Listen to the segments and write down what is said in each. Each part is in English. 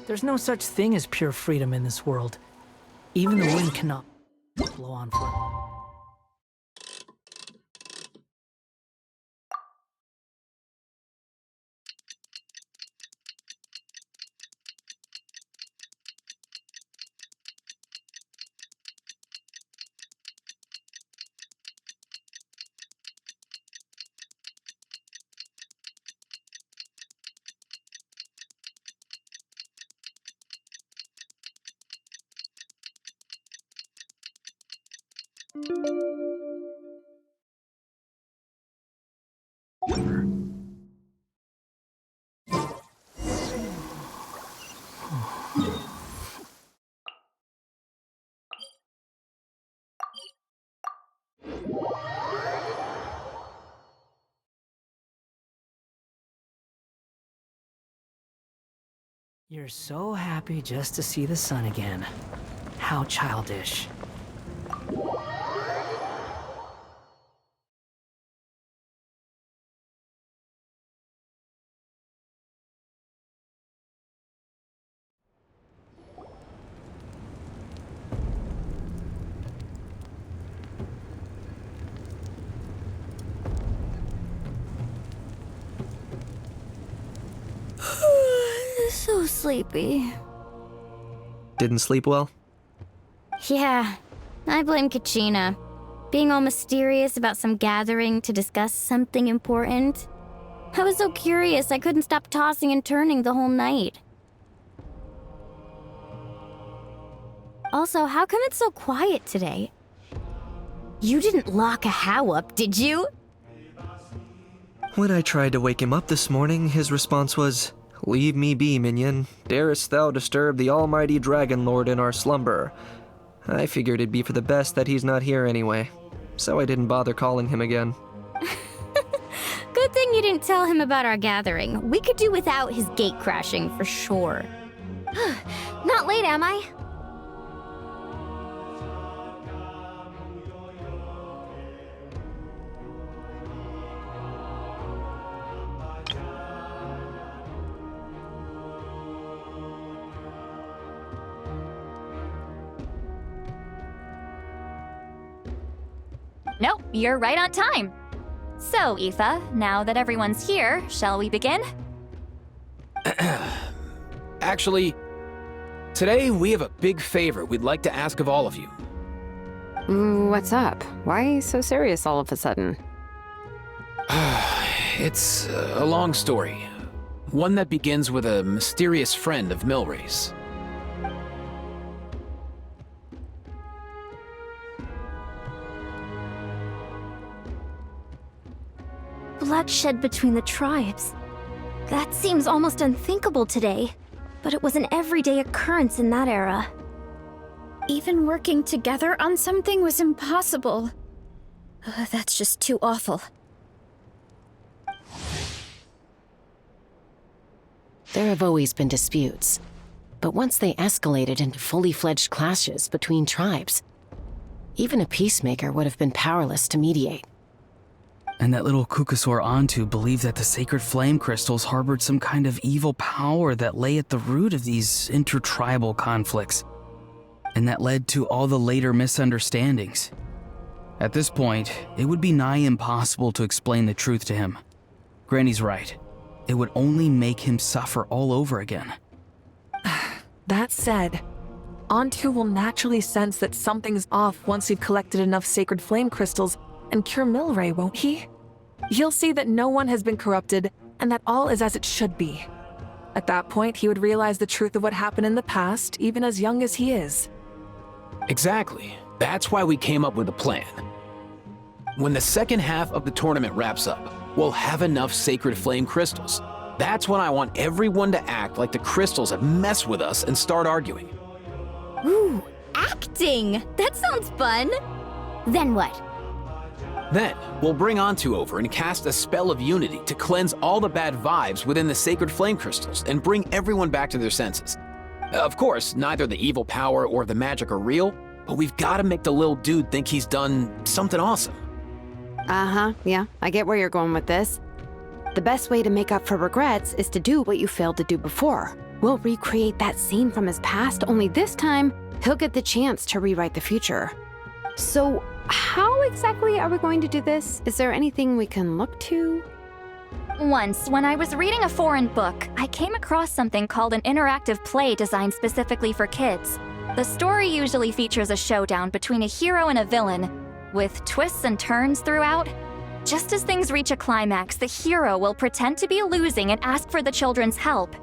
There's no such thing as pure freedom in this world. Even the wind cannot blow on for it. You're so happy just to see the sun again. How childish. So sleepy. Didn't sleep well? Yeah, I blame Kachina. Being all mysterious about some gathering to discuss something important. I was so curious I couldn't stop tossing and turning the whole night. Also, how come it's so quiet today? You didn't lock a How up, did you? When I tried to wake him up this morning, his response was, "Leave me be, minion. Darest thou disturb the almighty Dragon Lord in our slumber?" I figured it'd be for the best that he's not here anyway, so I didn't bother calling him again. Good thing you didn't tell him about our gathering. We could do without his gate crashing for sure. Not late, am I? Nope, you're right on time. So, Aoife, now that everyone's here, shall we begin? Actually, today we have a big favor we'd like to ask of all of you. What's up? Why so serious all of a sudden? It's a long story. One that begins with a mysterious friend of Milray's. Bloodshed between the tribes. That seems almost unthinkable today, but it was an everyday occurrence in that era. Even working together on something was impossible. That's just too awful. There have always been disputes, but once they escalated into fully fledged clashes between tribes, even a peacemaker would have been powerless to mediate. And that little Kukasor Antu believed that the sacred flame crystals harbored some kind of evil power that lay at the root of these intertribal conflicts, and that led to all the later misunderstandings. At this point, it would be nigh impossible to explain the truth to him. Granny's right. It would only make him suffer all over again. That said, Antu will naturally sense that something's off once we've collected enough sacred flame crystals and cure Milray, won't he? He'll see that no one has been corrupted and that all is as it should be. At that point, he would realize the truth of what happened in the past, even as young as he is. Exactly. That's why we came up with a plan. When the second half of the tournament wraps up, we'll have enough sacred flame crystals. That's when I want everyone to act like the crystals have messed with us and start arguing. Ooh, acting! That sounds fun! Then what? Then, we'll bring Antu over and cast a spell of unity to cleanse all the bad vibes within the sacred flame crystals and bring everyone back to their senses. Of course, neither the evil power or the magic are real, but we've got to make the little dude think he's done something awesome. Yeah, I get where you're going with this. The best way to make up for regrets is to do what you failed to do before. We'll recreate that scene from his past, only this time, he'll get the chance to rewrite the future. So, how exactly are we going to do this? Is there anything we can look to? Once, when I was reading a foreign book, I came across something called an interactive play designed specifically for kids. The story usually features a showdown between a hero and a villain, with twists and turns throughout. Just as things reach a climax, the hero will pretend to be losing and ask for the children's help.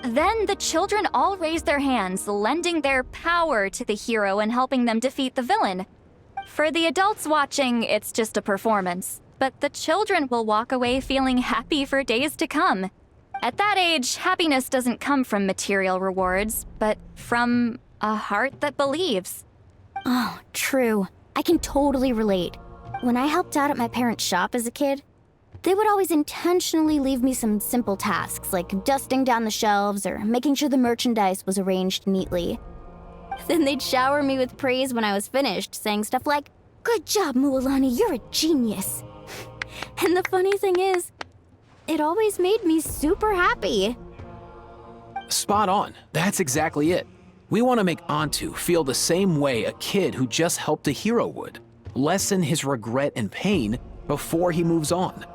Then the children all raise their hands, lending their power to the hero and helping them defeat the villain. For the adults watching, it's just a performance, but the children will walk away feeling happy for days to come. At that age, happiness doesn't come from material rewards, but from a heart that believes. Oh, true. I can totally relate. When I helped out at my parents' shop as a kid, they would always intentionally leave me some simple tasks like dusting down the shelves or making sure the merchandise was arranged neatly. Then they'd shower me with praise when I was finished, saying stuff like, "Good job, Mualani, you're a genius." And the funny thing is, it always made me super happy. Spot on. That's exactly it. We want to make Antu feel the same way a kid who just helped a hero would. Lessen his regret and pain before he moves on.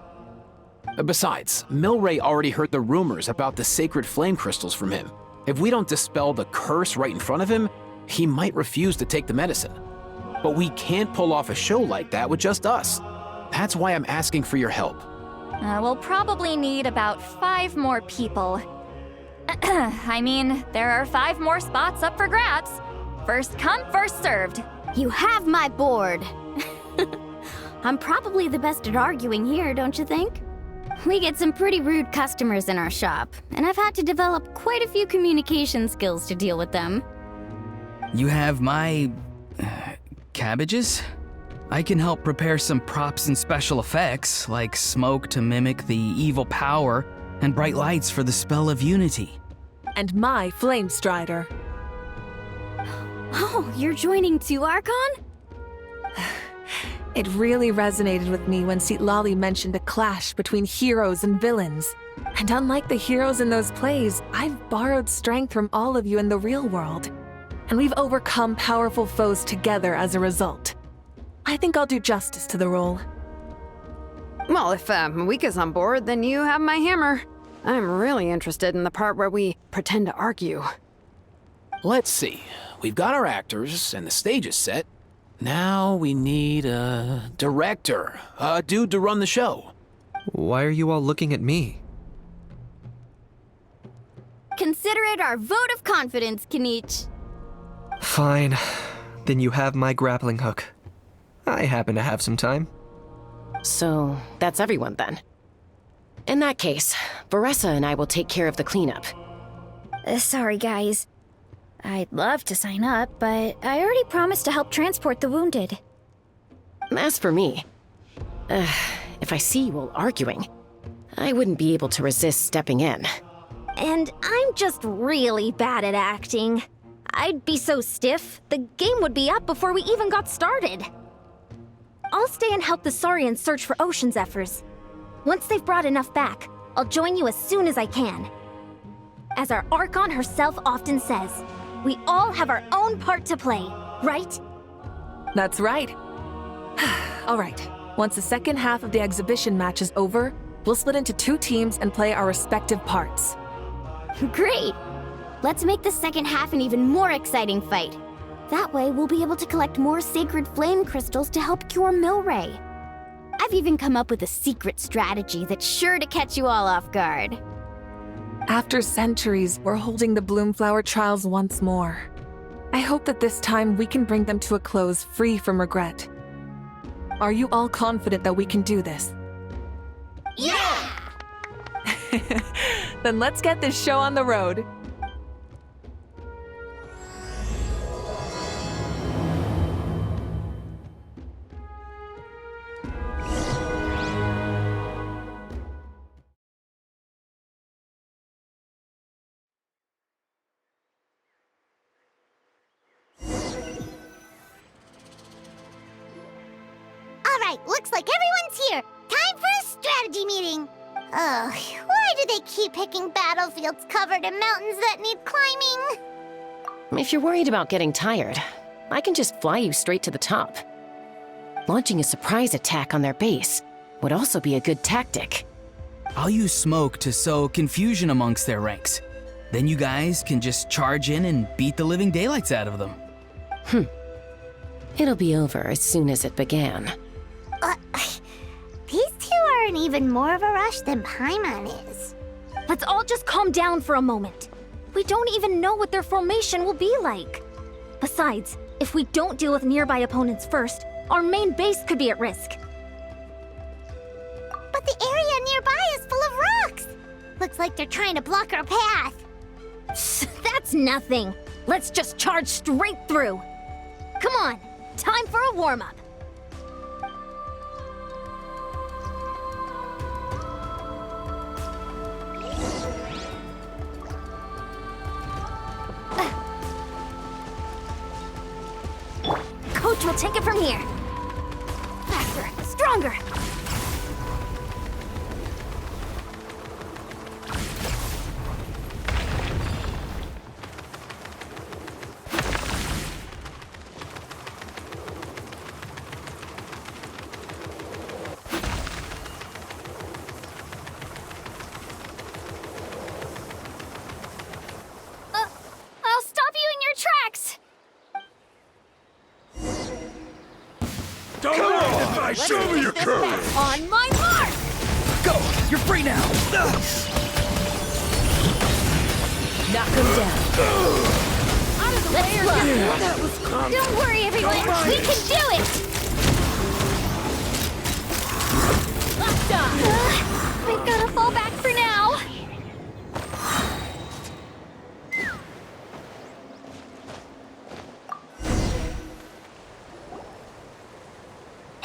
Besides, Milray already heard the rumors about the sacred flame crystals from him. If we don't dispel the curse right in front of him, he might refuse to take the medicine. But we can't pull off a show like that with just us. That's why I'm asking for your help. We'll probably need about 5 more people. I mean, there are 5 more spots up for grabs. First come, first served. You have my board. I'm probably the best at arguing here, don't you think? We get some pretty rude customers in our shop, and I've had to develop quite a few communication skills to deal with them. You have my... cabbages? I can help prepare some props and special effects, like smoke to mimic the evil power and bright lights for the spell of unity. And my Flame Strider. Oh, you're joining too, Archon? It really resonated with me when Citlali mentioned a clash between heroes and villains. And unlike the heroes in those plays, I've borrowed strength from all of you in the real world. And we've overcome powerful foes together as a result. I think I'll do justice to the role. Well, if Mawika's on board, then you have my hammer. I'm really interested in the part where we pretend to argue. Let's see. We've got our actors and the stage is set. Now we need a director, a dude to run the show. Why are you all looking at me? Consider it our vote of confidence, Kanich. Fine. Then you have my grappling hook. I happen to have some time. So, that's everyone then. In that case, Varessa and I will take care of the cleanup. Sorry, guys. I'd love to sign up, but I already promised to help transport the wounded. As for me, if I see you all arguing, I wouldn't be able to resist stepping in. And I'm just really bad at acting. I'd be so stiff, the game would be up before we even got started. I'll stay and help the Saurians search for Ocean Zephyrs. Once they've brought enough back, I'll join you as soon as I can. As our Archon herself often says, we all have our own part to play, right? That's right. All right. Once the second half of the exhibition match is over, we'll split into 2 teams and play our respective parts. Great! Let's make the second half an even more exciting fight. That way, we'll be able to collect more sacred flame crystals to help cure Milray. I've even come up with a secret strategy that's sure to catch you all off guard. After centuries, we're holding the Bloomflower trials once more. I hope that this time we can bring them to a close free from regret. Are you all confident that we can do this? Yeah! Then let's get this show on the road. All right, looks like everyone's here. Time for a strategy meeting. Ugh, why do they keep picking battlefields covered in mountains that need climbing? If you're worried about getting tired, I can just fly you straight to the top. Launching a surprise attack on their base would also be a good tactic. I'll use smoke to sow confusion amongst their ranks. Then you guys can just charge in and beat the living daylights out of them. It'll be over as soon as it began. These two are in even more of a rush than Paimon is. Let's all just calm down for a moment. We don't even know what their formation will be like. Besides, if we don't deal with nearby opponents first, our main base could be at risk. But the area nearby is full of rocks. Looks like they're trying to block our path. That's nothing. Let's just charge straight through. Come on, time for a warm-up. Coach will take it from here. Faster, stronger. I'll stop you in your tracks. Show me your courage! On my mark! Go! You're free now! Knock him down. Out of the way or that was close. Don't worry, everyone. We can do it. We've got to fall back for now.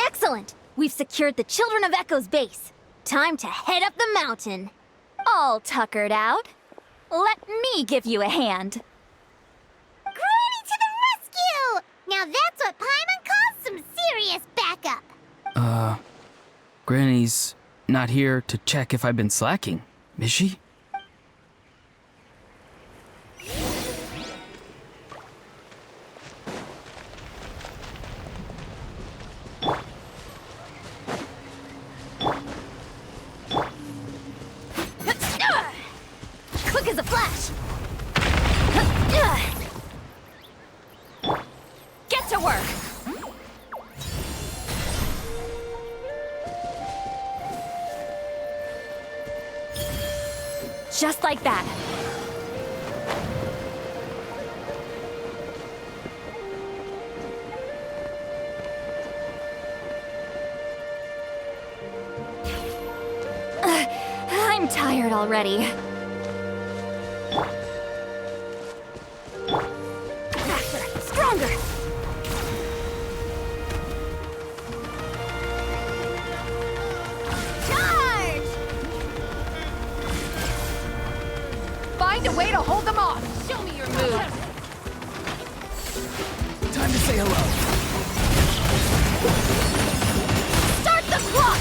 Excellent! We've secured the Children of Echo's base. Time to head up the mountain. All tuckered out. Let me give you a hand. Granny to the rescue! Now that's what Paimon calls some serious backup. Granny's not here to check if I've been slacking, is she? Quick as a flash! Get to work! Just like that. I'm tired already. Faster, stronger! Charge! Find a way to hold them off. Show me your move. Time to say hello. Start the clock!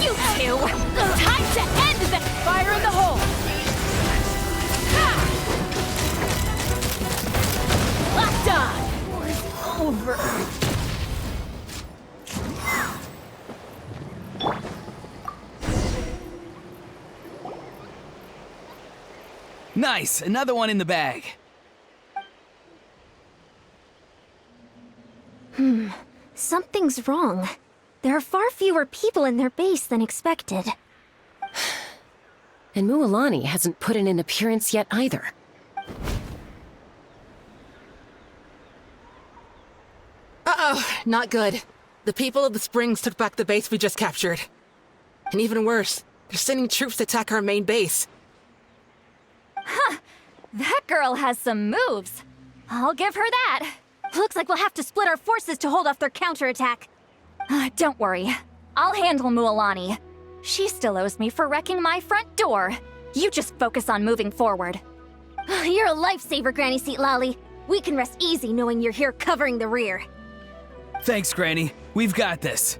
You two! Time to end this! Fire in the hole! Locked on! It's over. Nice! Another one in the bag. Something's wrong. There are far fewer people in their base than expected. And Mualani hasn't put in an appearance yet either. Uh-oh, not good. The people of the Springs took back the base we just captured. And even worse, they're sending troops to attack our main base. That girl has some moves. I'll give her that. Looks like we'll have to split our forces to hold off their counterattack. Don't worry. I'll handle Mualani. She still owes me for wrecking my front door. You just focus on moving forward. You're a lifesaver, Granny Seat Lolly. We can rest easy knowing you're here covering the rear. Thanks, Granny. We've got this.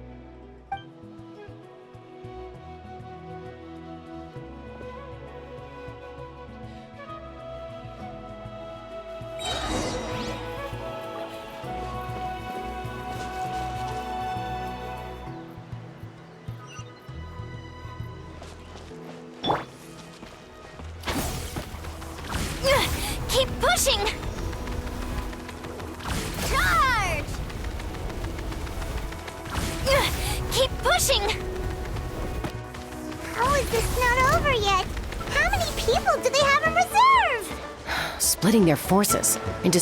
Keep pushing! Charge! Keep pushing! How is this not over yet? How many people do they have in reserve? Splitting their forces into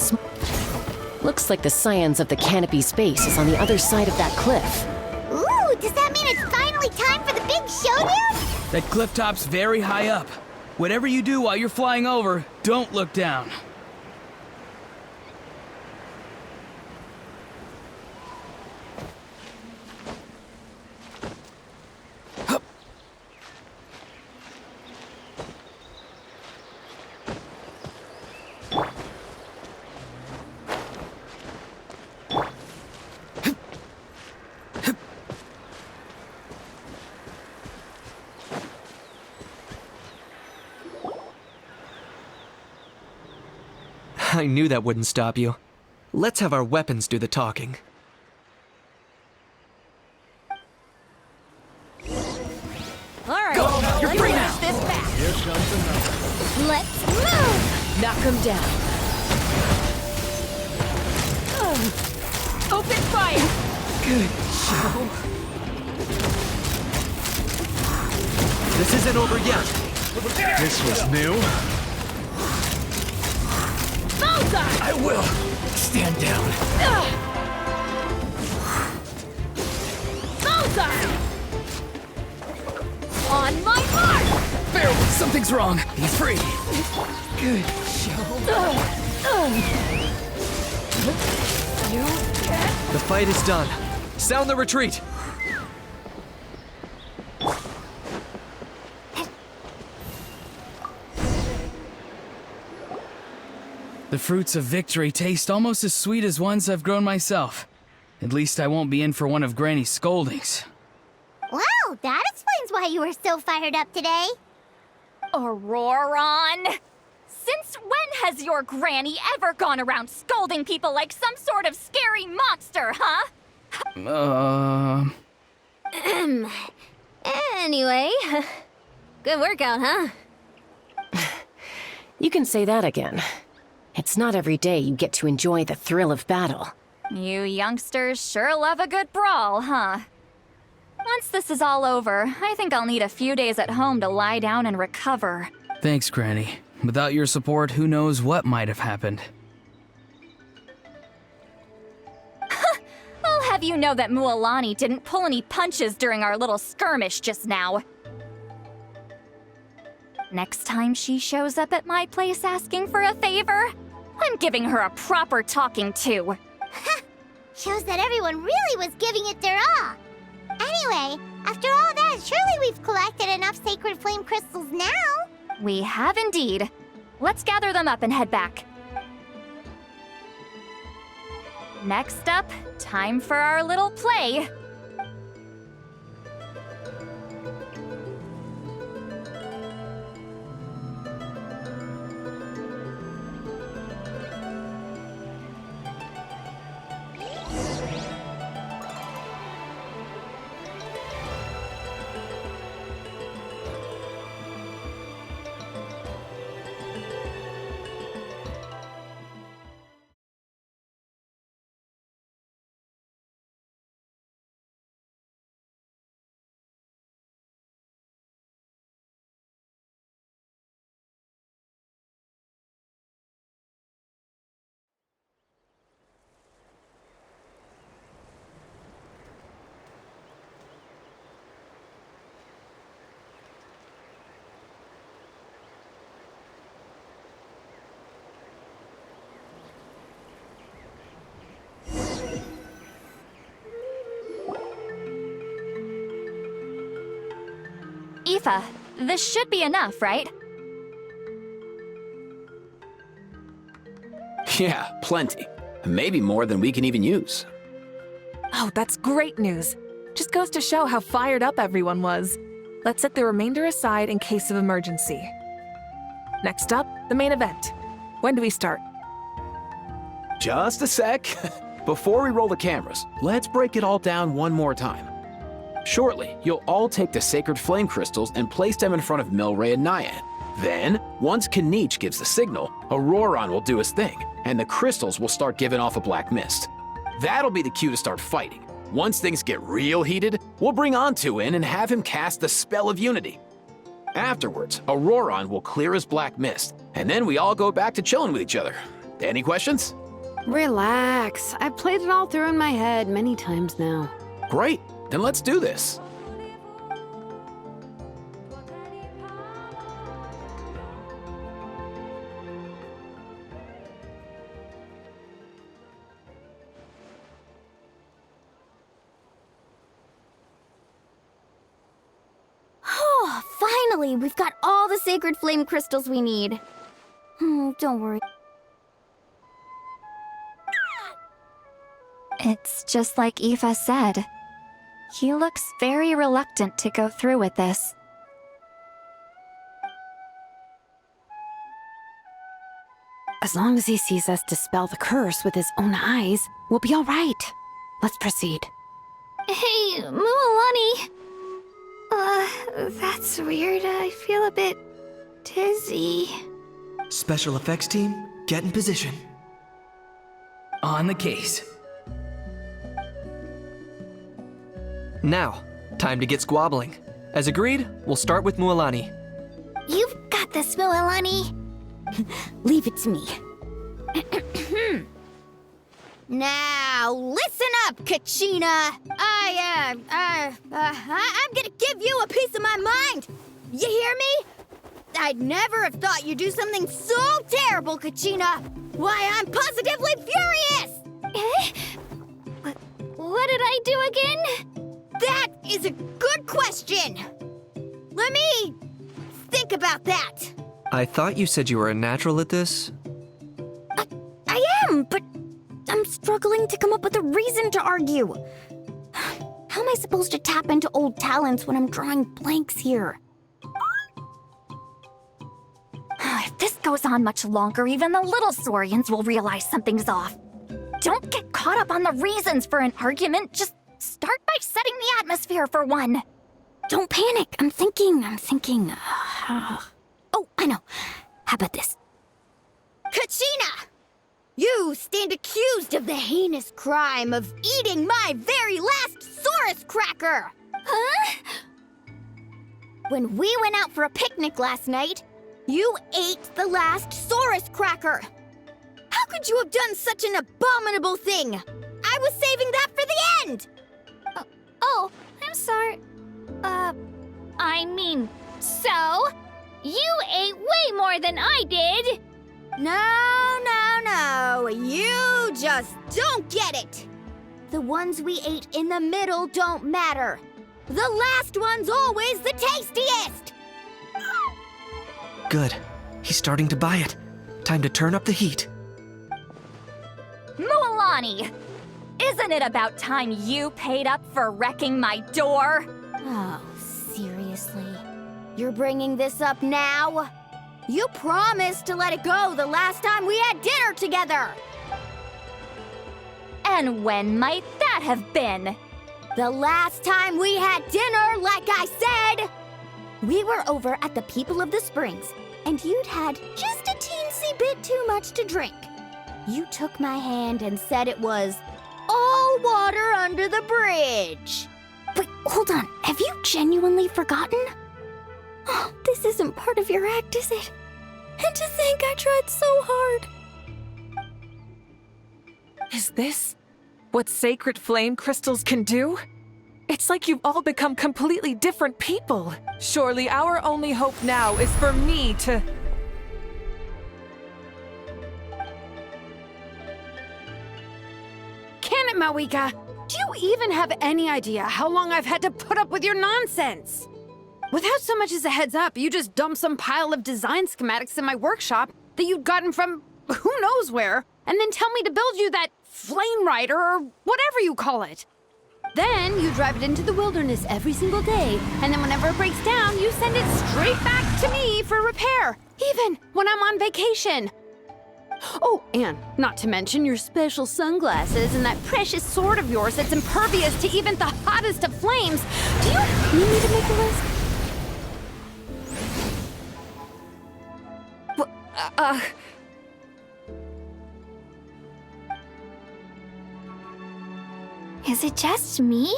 Looks like the scions of the Canopy Space is on the other side of that cliff. Ooh, does that mean it's finally time for the big showdown? That cliff top's very high up. Whatever you do while you're flying over, don't look down. I knew that wouldn't stop you. Let's have our weapons do the talking. Alright, You're free now! this back. Here comes another. Let's move! Knock him down. Open fire! Good show. This isn't over yet. This was new. Bullseye! I will! Stand down. Bullseye! On my mark! Farewell! Something's wrong. He's free. Good show. The fight is done. Sound the retreat. The fruits of victory taste almost as sweet as ones I've grown myself. At least I won't be in for one of Granny's scoldings. Wow, that explains why you were so fired up today. Auroron! Since when has your granny ever gone around scolding people like some sort of scary monster, huh? Anyway, good workout, huh? You can say that again. It's not every day you get to enjoy the thrill of battle. You youngsters sure love a good brawl, huh? Once this is all over, I think I'll need a few days at home to lie down and recover. Thanks, Granny. Without your support, who knows what might have happened. I'll have you know that Mualani didn't pull any punches during our little skirmish just now. Next time she shows up at my place asking for a favor, I'm giving her a proper talking to. Shows that everyone really was giving it their all. Anyway, after all that, surely we've collected enough sacred flame crystals now. We have indeed. Let's gather them up and head back. Next up, time for our little play. Aoife, this should be enough, right? Yeah, plenty. Maybe more than we can even use. Oh, that's great news. Just goes to show how fired up everyone was. Let's set the remainder aside in case of emergency. Next up, the main event. When do we start? Just a sec. Before we roll the cameras, let's break it all down one more time. Shortly, you'll all take the sacred flame crystals and place them in front of Milray and Nyan. Then, once Kaniche gives the signal, Auroron will do his thing, and the crystals will start giving off a black mist. That'll be the cue to start fighting. Once things get real heated, we'll bring Antu in and have him cast the Spell of Unity. Afterwards, Auroron will clear his black mist, and then we all go back to chilling with each other. Any questions? Relax. I've played it all through in my head many times now. Great, then let's do this. Oh, finally! We've got all the sacred flame crystals we need. Don't worry. It's just like Eva said. He looks very reluctant to go through with this. As long as he sees us dispel the curse with his own eyes, we'll be all right. Let's proceed. Hey, Mualani! That's weird. I feel a bit dizzy. Special effects team, get in position. On the case. Now, time to get squabbling. As agreed, we'll start with Mualani. You've got this, Mualani. Leave it to me. Now, listen up, Kachina. I'm gonna give you a piece of my mind. You hear me? I'd never have thought you'd do something so terrible, Kachina. Why, I'm positively furious! What did I do again? That is a good question. Let me think about that. I thought you said you were a natural at this. I am, but I'm struggling to come up with a reason to argue. How am I supposed to tap into old talents when I'm drawing blanks here? If this goes on much longer, even the little Saurians will realize something's off. Don't get caught up on the reasons for an argument. Just start by setting the atmosphere for one. Don't panic. I'm thinking. Oh, I know. How about this? Kachina! You stand accused of the heinous crime of eating my very last Saurus cracker! Huh? When we went out for a picnic last night, you ate the last Saurus cracker! How could you have done such an abominable thing? I was saving that for the end! Oh, I'm sorry. I mean, so? You ate way more than I did! No. You just don't get it! The ones we ate in the middle don't matter. The last one's always the tastiest! Good. He's starting to buy it. Time to turn up the heat. Mualani! Isn't it about time you paid up for wrecking my door? Oh, seriously? You're bringing this up now? You promised to let it go the last time we had dinner together! And when might that have been? The last time we had dinner, like I said! We were over at the People of the Springs, and you'd had just a teensy bit too much to drink. You took my hand and said it was all water under the bridge. Wait, hold on. Have you genuinely forgotten? Oh, this isn't part of your act, is it? And to think I tried so hard. Is this what sacred flame crystals can do? It's like you've all become completely different people. Surely our only hope now is for me to... Can it, Mawika? Do you even have any idea how long I've had to put up with your nonsense? Without so much as a heads up, you just dumped some pile of design schematics in my workshop that you'd gotten from who knows where, and then tell me to build you that flame rider or whatever you call it. Then you drive it into the wilderness every single day, and then whenever it breaks down, you send it straight back to me for repair, even when I'm on vacation. Oh, and not to mention your special sunglasses and that precious sword of yours that's impervious to even the hottest of flames. Do you need me to make a list? Is it just me?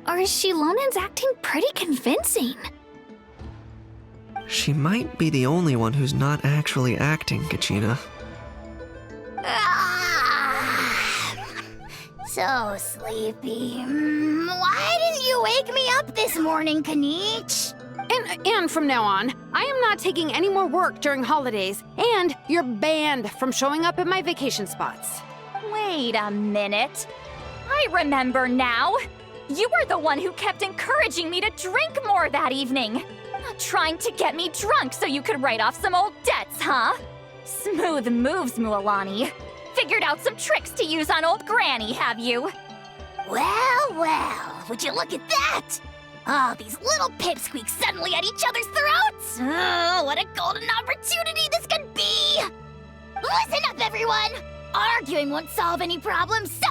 Or is Shilonen's acting pretty convincing? She might be the only one who's not actually acting, Kachina. So sleepy. Why didn't you wake me up this morning, Kanich? And from now on, I am not taking any more work during holidays, and you're banned from showing up at my vacation spots. Wait a minute. I remember now. You were the one who kept encouraging me to drink more that evening. Trying to get me drunk so you could write off some old debts, huh? Smooth moves, Mualani. Figured out some tricks to use on old Granny, have you? Well, would you look at that? Oh, these little pipsqueaks suddenly at each other's throats. Oh, what a golden opportunity this could be! Listen up, everyone! Arguing won't solve any problems, so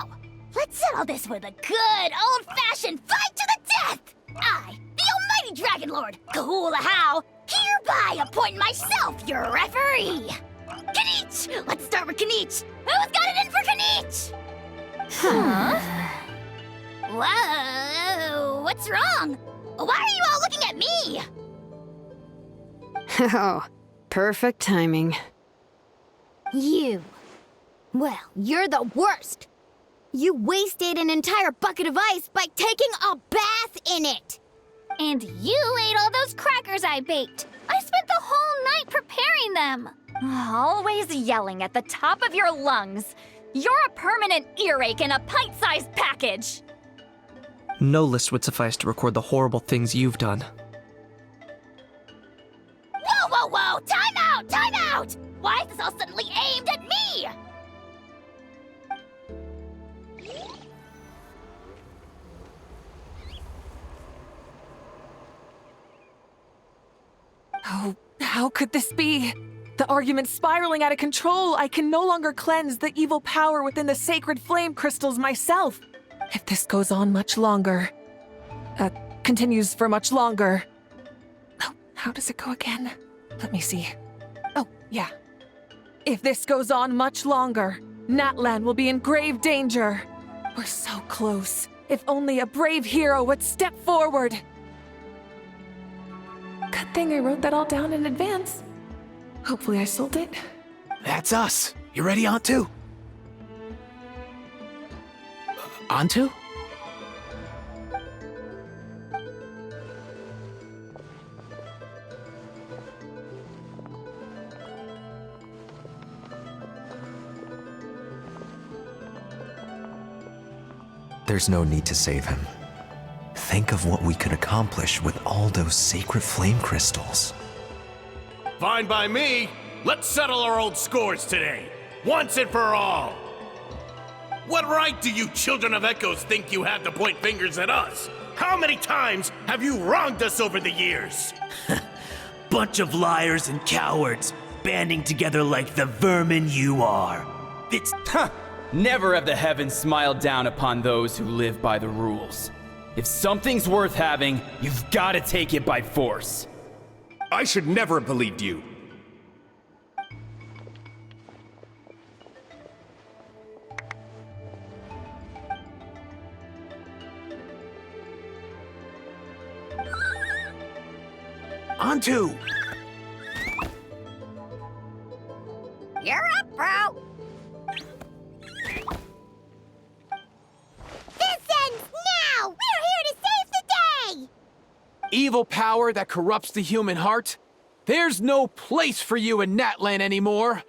let's settle this with a good old-fashioned fight to the death! I, the almighty Dragon Lord, Kahula, hereby appoint myself your referee! Kanich! Let's start with Kanich! Who's got it in for Kanich? Huh? Whoa, what's wrong? Why are you all looking at me? Oh, perfect timing. You. Well, you're the worst. You wasted an entire bucket of ice by taking a bath in it. And you ate all those crackers I baked. I spent the whole night preparing them. Always yelling at the top of your lungs. You're a permanent earache in a pint-sized package. No list would suffice to record the horrible things you've done. Whoa! Time out! Why is this all suddenly aimed at me? Oh, how could this be? The argument's spiraling out of control. I can no longer cleanse the evil power within the sacred flame crystals myself. If this goes on much longer, continues for much longer. Oh, how does it go again? Let me see. Oh, yeah. If this goes on much longer, Natlan will be in grave danger. We're so close. If only a brave hero would step forward. Good thing I wrote that all down in advance. Hopefully I sold it. That's us. You ready, Antu? Antu? There's no need to save him. Think of what we could accomplish with all those sacred flame crystals. Fine by me. Let's settle our old scores today, once and for all. What right do you children of Echoes think you have to point fingers at us? How many times have you wronged us over the years? Bunch of liars and cowards, banding together like the vermin you are. It's... Never have the heavens smiled down upon those who live by the rules. If something's worth having, you've got to take it by force. I should never have believed you. Antu! You're up, bro! This ends now! We're here to save the day! Evil power that corrupts the human heart? There's no place for you in Natlan anymore.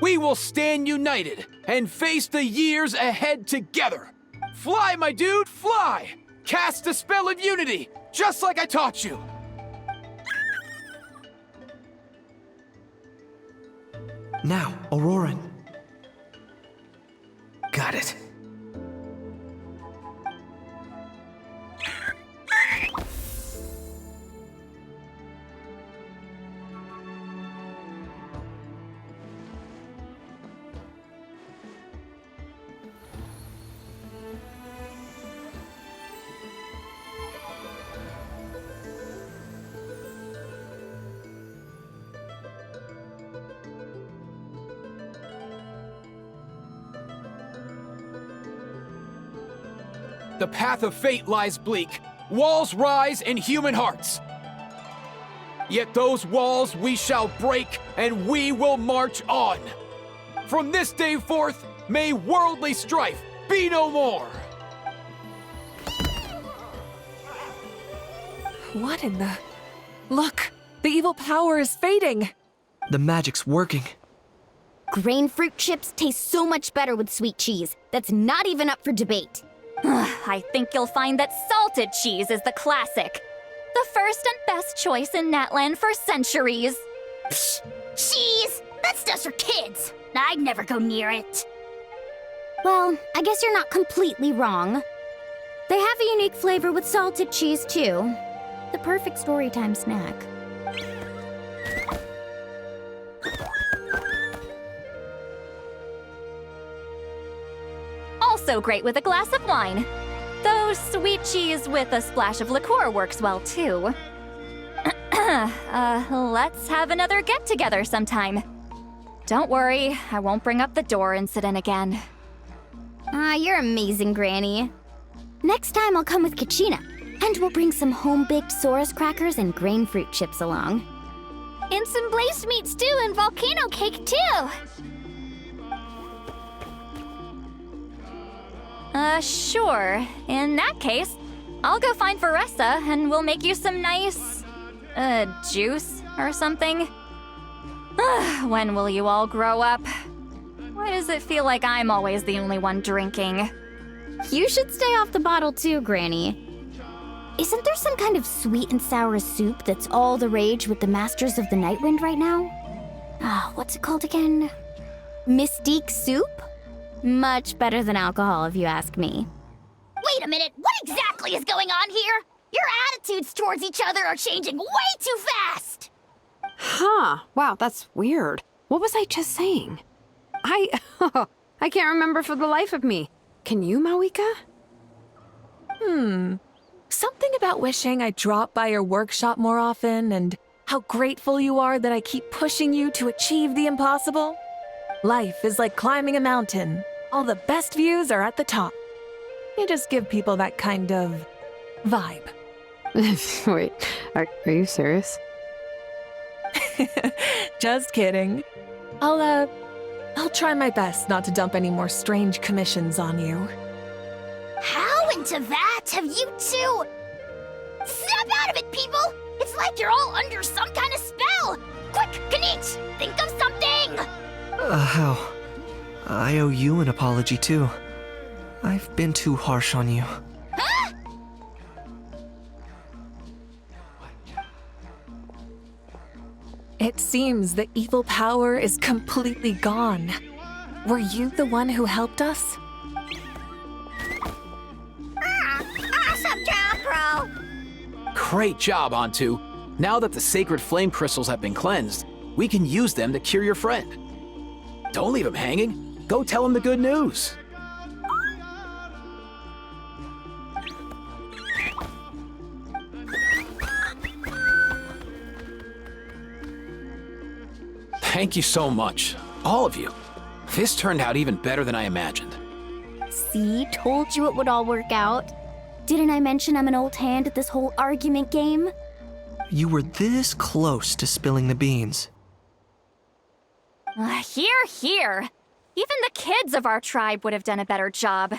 We will stand united and face the years ahead together. Fly, my dude, fly! Cast a spell of unity, just like I taught you. Now, Auroran. Got it. The path of fate lies bleak. Walls rise in human hearts. Yet those walls we shall break, and we will march on. From this day forth, may worldly strife be no more. What in the... Look! The evil power is fading! The magic's working. Grain fruit chips taste so much better with sweet cheese. That's not even up for debate. I think you'll find that salted cheese is the classic. The first and best choice in Natland for centuries. Psh, cheese! That stuff's for kids. I'd never go near it. Well, I guess you're not completely wrong. They have a unique flavor with salted cheese, too. The perfect storytime snack. Also great with a glass of wine. Though sweet cheese with a splash of liqueur works well, too. Let's have another get-together sometime. Don't worry, I won't bring up the door incident again. You're amazing, Granny. Next time I'll come with Kachina, and we'll bring some home-baked Saurus crackers and grain fruit chips along. And some blazed meat stew and volcano cake, too! Sure. In that case, I'll go find Veressa and we'll make you some nice, juice or something. When will you all grow up? Why does it feel like I'm always the only one drinking? You should stay off the bottle too, Granny. Isn't there some kind of sweet and sour soup that's all the rage with the Masters of the Nightwind right now? What's it called again? Mystique soup? Much better than alcohol, if you ask me. Wait a minute, what exactly is going on here? Your attitudes towards each other are changing way too fast! Huh. Wow, that's weird. What was I just saying? I can't remember for the life of me. Can you, Mawika? Something about wishing I'd drop by your workshop more often and how grateful you are that I keep pushing you to achieve the impossible. Life is like climbing a mountain. All the best views are at the top. You just give people that kind of vibe. Wait, are you serious? Just kidding. I'll try my best not to dump any more strange commissions on you. How into that have you two? Snap out of it, people! It's like you're all under some kind of spell! Quick, Kanich, think of something! How? I owe you an apology, too. I've been too harsh on you. Huh? It seems the evil power is completely gone. Were you the one who helped us? Awesome job, bro! Great job, Antu. Now that the sacred flame crystals have been cleansed, we can use them to cure your friend. Don't leave him hanging. Go tell him the good news. Thank you so much, all of you. This turned out even better than I imagined. See, told you it would all work out. Didn't I mention I'm an old hand at this whole argument game? You were this close to spilling the beans. Here. Even the kids of our tribe would have done a better job.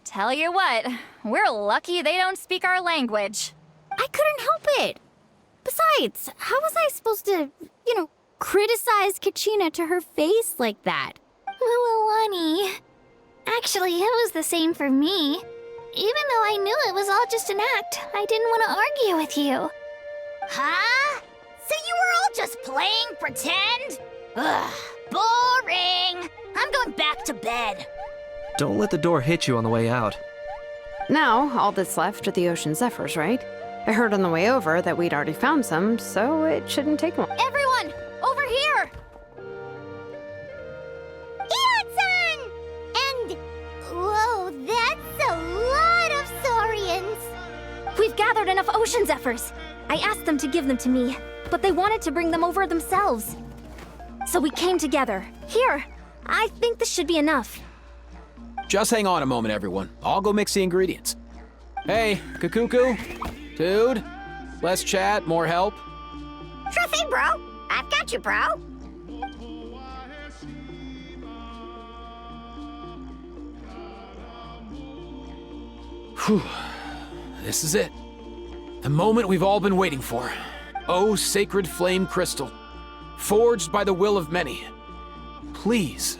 Tell you what, we're lucky they don't speak our language. I couldn't help it. Besides, how was I supposed to, criticize Kachina to her face like that? Lualani. Actually, it was the same for me. Even though I knew it was all just an act, I didn't want to argue with you. Huh? So you were all just playing pretend? Ugh, boring. I'm going back to bed. Don't let the door hit you on the way out. Now, all that's left are the Ocean Zephyrs, right? I heard on the way over that we'd already found some, so it shouldn't take long. Everyone, over here! Ian-san! And... whoa, that's a lot of Saurians! We've gathered enough Ocean Zephyrs. I asked them to give them to me, but they wanted to bring them over themselves. So we came together. Here, I think this should be enough. Just hang on a moment, everyone. I'll go mix the ingredients. Hey, Kakuku? Dude? Less chat, more help? Sure thing, bro. I've got you, bro. Whew. This is it. The moment we've all been waiting for. Oh, sacred flame crystal, forged by the will of many. Please,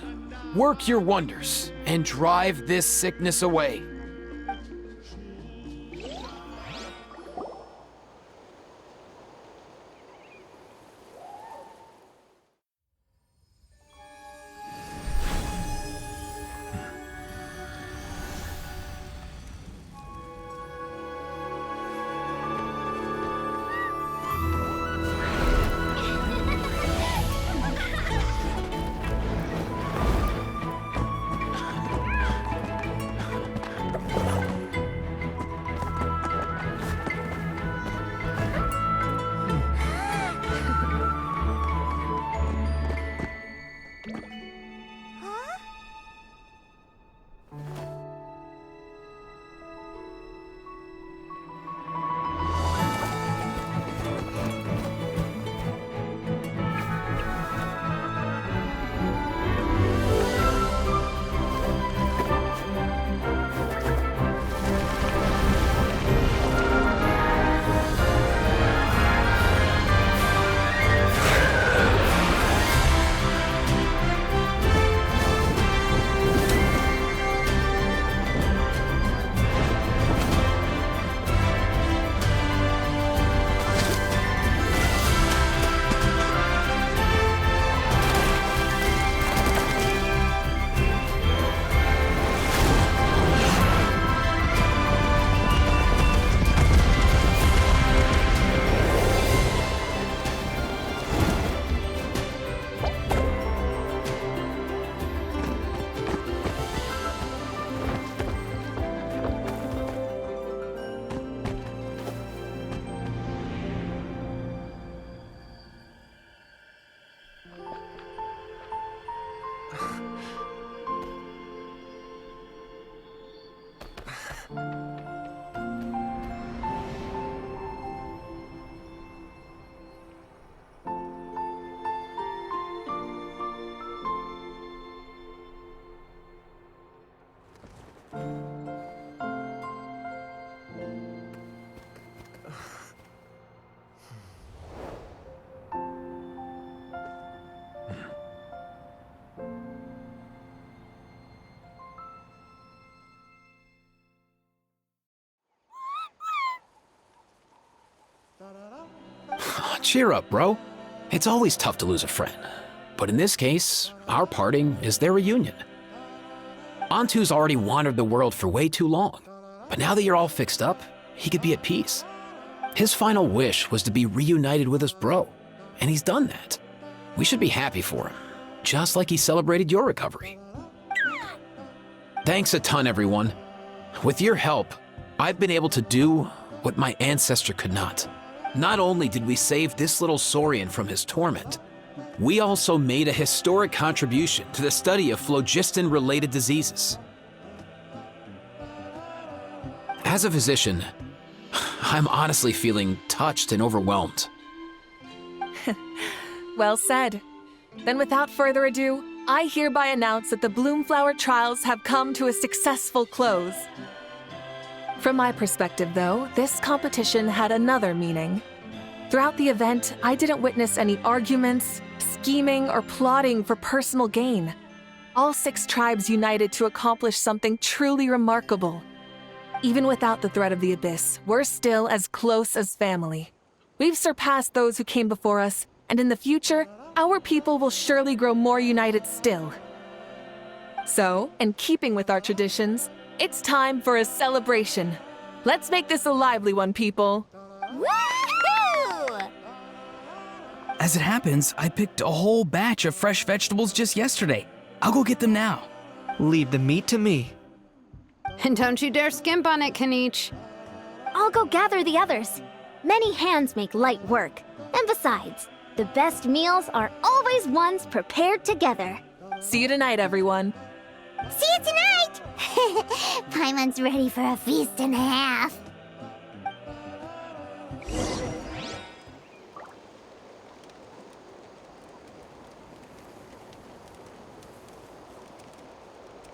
work your wonders and drive this sickness away. Cheer up, bro. It's always tough to lose a friend. But in this case, our parting is their reunion. Antu's already wandered the world for way too long. But now that you're all fixed up, he could be at peace. His final wish was to be reunited with his bro, and he's done that. We should be happy for him, just like he celebrated your recovery. Thanks a ton, everyone. With your help, I've been able to do what my ancestor could not. Not only did we save this little Saurian from his torment, we also made a historic contribution to the study of phlogiston-related diseases. As a physician, I'm honestly feeling touched and overwhelmed. Well said. Then without further ado, I hereby announce that the Bloomflower trials have come to a successful close. From my perspective, though, this competition had another meaning. Throughout the event, I didn't witness any arguments, scheming, or plotting for personal gain. All 6 tribes united to accomplish something truly remarkable. Even without the threat of the Abyss, we're still as close as family. We've surpassed those who came before us, and in the future, our people will surely grow more united still. So, in keeping with our traditions, it's time for a celebration. Let's make this a lively one, people. Woohoo! As it happens, I picked a whole batch of fresh vegetables just yesterday. I'll go get them now. Leave the meat to me. And don't you dare skimp on it, Kanich. I'll go gather the others. Many hands make light work. And besides, the best meals are always ones prepared together. See you tonight, everyone. See you tonight! Paimon's ready for a feast and a half.